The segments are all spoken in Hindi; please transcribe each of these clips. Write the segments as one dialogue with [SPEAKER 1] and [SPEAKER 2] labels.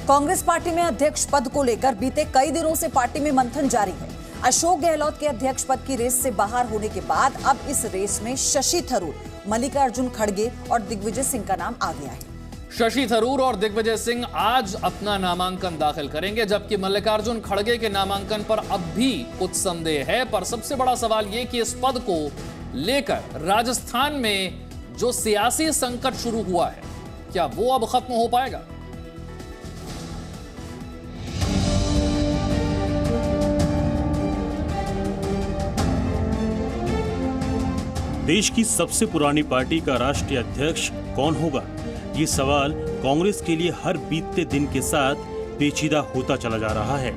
[SPEAKER 1] कांग्रेस पार्टी में अध्यक्ष पद को लेकर बीते कई दिनों से पार्टी में मंथन जारी है। अशोक गहलोत के अध्यक्ष पद की रेस से बाहर होने के बाद अब इस रेस में शशि थरूर, मल्लिकार्जुन खड़गे और दिग्विजय सिंह का नाम आ गया है।
[SPEAKER 2] शशि थरूर और दिग्विजय सिंह आज अपना नामांकन दाखिल करेंगे, जबकि मल्लिकार्जुन खड़गे के नामांकन पर अब भी कुछ संदेह है। पर सबसे बड़ा सवाल यह कि इस पद को लेकर राजस्थान में जो सियासी संकट शुरू हुआ है, क्या वो अब खत्म हो पाएगा?
[SPEAKER 3] देश की सबसे पुरानी पार्टी का राष्ट्रीय अध्यक्ष कौन होगा? ये सवाल कांग्रेस के लिए हर बीतते दिन के साथ पेचीदा होता चला जा रहा है।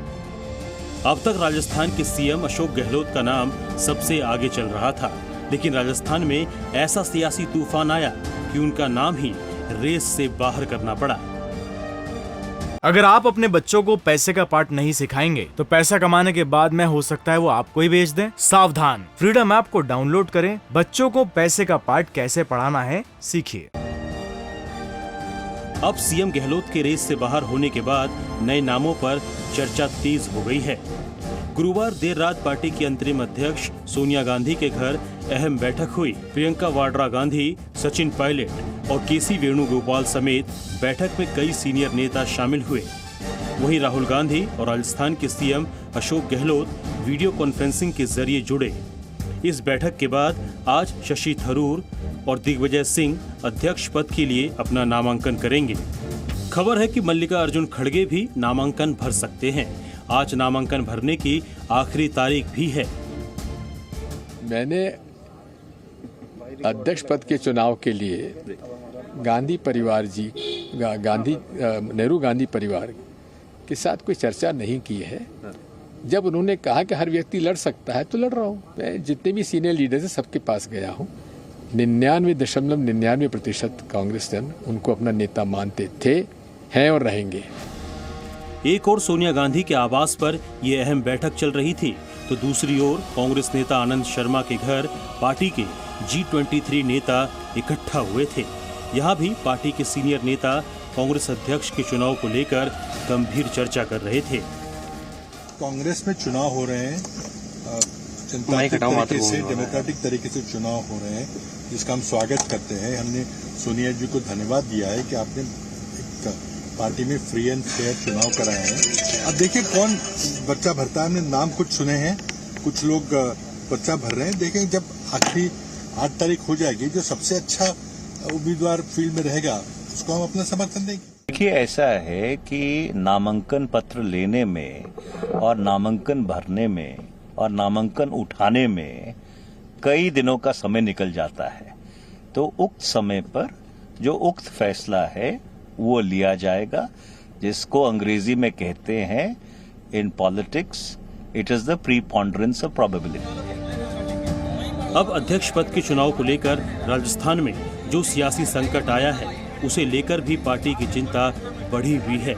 [SPEAKER 3] अब तक राजस्थान के सीएम अशोक गहलोत का नाम सबसे आगे चल रहा था, लेकिन राजस्थान में ऐसा सियासी तूफान आया कि उनका नाम ही रेस से बाहर करना पड़ा।
[SPEAKER 4] अगर आप अपने बच्चों को पैसे का पाठ नहीं सिखाएंगे तो पैसा कमाने के बाद में हो सकता है वो आपको ही बेच दें। सावधान, फ्रीडम ऐप को डाउनलोड करें, बच्चों को पैसे का पाठ कैसे पढ़ाना है सीखिए।
[SPEAKER 3] अब सीएम गहलोत के रेस से बाहर होने के बाद नए नामों पर चर्चा तेज हो गई है। गुरुवार देर रात पार्टी की अंतरिम अध्यक्ष सोनिया गांधी के घर अहम बैठक हुई। प्रियंका वाड्रा गांधी, सचिन पायलट और केसी वेणुगोपाल समेत बैठक में कई सीनियर नेता शामिल हुए। वहीं राहुल गांधी और राजस्थान के CM Ashok Gehlot video conferencing के जरिए जुड़े। इस बैठक के बाद आज शशि थरूर और दिग्विजय सिंह अध्यक्ष पद के लिए अपना नामांकन करेंगे। खबर है कि मल्लिकार्जुन खड़गे भी नामांकन भर सकते हैं। आज नामांकन भरने की आखिरी तारीख भी है।
[SPEAKER 5] मैंने अध्यक्ष पद के चुनाव के लिए गांधी परिवार जी, नेहरू गांधी परिवार के साथ कोई चर्चा नहीं की है। जब उन्होंने कहा कि हर व्यक्ति लड़ सकता है तो लड़ रहा हूँ। मैं जितने भी सीनियर लीडर्स हैं सबके पास गया हूँ। 99.99% कांग्रेस जन उनको अपना नेता मानते थे, हैं और रहेंगे।
[SPEAKER 3] एक और सोनिया गांधी के आवास पर ये अहम बैठक चल रही थी, तो दूसरी ओर कांग्रेस नेता आनंद शर्मा के घर पार्टी के G23 नेता इकट्ठा हुए थे। यहाँ भी पार्टी के सीनियर नेता कांग्रेस अध्यक्ष के चुनाव को लेकर गंभीर चर्चा कर रहे थे।
[SPEAKER 6] कांग्रेस में चुनाव हो रहे हैं, जनतांत्रिक तरीके से, डेमोक्रेटिक तरीके से चुनाव हो रहे हैं, जिसका हम स्वागत करते हैं। हमने सोनिया जी को धन्यवाद दिया है कि आपने पार्टी में फ्री एंड फेयर चुनाव कराए हैं। अब देखिए कौन पर्चा भरता है। हमने नाम कुछ सुने हैं, कुछ लोग पर्चा भर रहे हैं। देखें जब आखिरी 8 तारीख हो जाएगी, जो सबसे अच्छा उम्मीदवार फील्ड में रहेगा उसको हम अपना समर्थन देंगे।
[SPEAKER 7] देखिए ऐसा है कि नामांकन पत्र लेने में और नामांकन भरने में और नामांकन उठाने में कई दिनों का समय निकल जाता है। तो उक्त समय पर जो उक्त फैसला है वो लिया जाएगा, जिसको अंग्रेजी में कहते हैं in politics it is the preponderance of probability.
[SPEAKER 3] अब अध्यक्ष पद के चुनाव को लेकर राजस्थान में जो सियासी संकट आया है, उसे लेकर भी पार्टी की चिंता बढ़ी हुई है।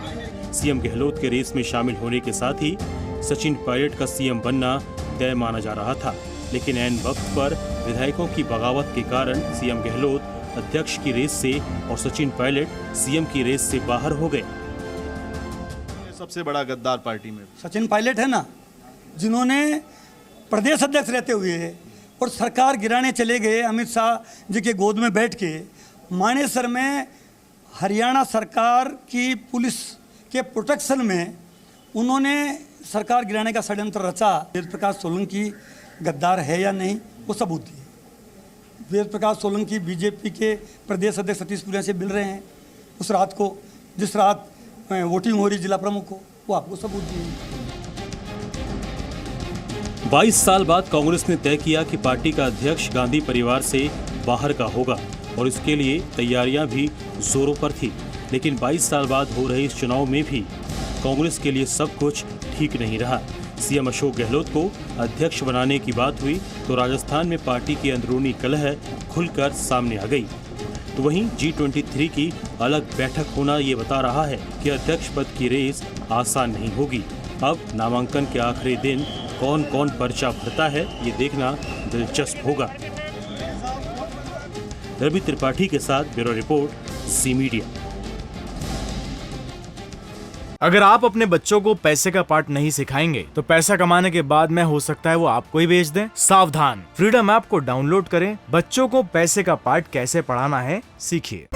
[SPEAKER 3] सीएम गहलोत के रेस में शामिल होने के साथ ही सचिन पायलट का सीएम बनना तय माना जा रहा था, लेकिन ऐन वक्त पर विधायकों की बगावत के कारण सीएम गहलोत अध्यक्ष की रेस से और सचिन पायलट सीएम की रेस से बाहर हो गए।
[SPEAKER 4] सबसे बड़ा गद्दार पार्टी में
[SPEAKER 8] सचिन पायलट है ना, जिन्होंने प्रदेश अध्यक्ष रहते हुए और सरकार गिराने चले गए अमित शाह जी के गोद में बैठ के मानेसर में हरियाणा सरकार की पुलिस के प्रोटेक्शन में उन्होंने सरकार गिराने का षड्यंत्र रचा। वेद प्रकाश सोलंकी गद्दार है या नहीं, वो सबूत दिए। वेद प्रकाश सोलंकी बीजेपी के प्रदेश अध्यक्ष सतीश पुनिया से मिल रहे हैं उस रात को, जिस रात वोटिंग हो रही जिला प्रमुख को, वो आपको सबूत दिए।
[SPEAKER 3] 22 साल बाद कांग्रेस ने तय किया कि पार्टी का अध्यक्ष गांधी परिवार से बाहर का होगा और इसके लिए तैयारियां भी जोरों पर थी। लेकिन 22 साल बाद हो रहे इस चुनाव में भी कांग्रेस के लिए सब कुछ ठीक नहीं रहा। सीएम अशोक गहलोत को अध्यक्ष बनाने की बात हुई तो राजस्थान में पार्टी की अंदरूनी कलह खुलकर सामने आ गई। तो वहीं G23 की अलग बैठक होना ये बता रहा है कि अध्यक्ष पद की रेस आसान नहीं होगी। अब नामांकन के आखिरी दिन कौन कौन पर्चा भरता है ये देखना दिलचस्प होगा। रवि त्रिपाठी के साथ ब्यूरो रिपोर्ट, ज़ी मीडिया।
[SPEAKER 4] अगर आप अपने बच्चों को पैसे का पार्ट नहीं सिखाएंगे तो पैसा कमाने के बाद में हो सकता है वो आपको ही बेच दें। सावधान, फ्रीडम ऐप को डाउनलोड करें, बच्चों को पैसे का पार्ट कैसे पढ़ाना है सीखिए।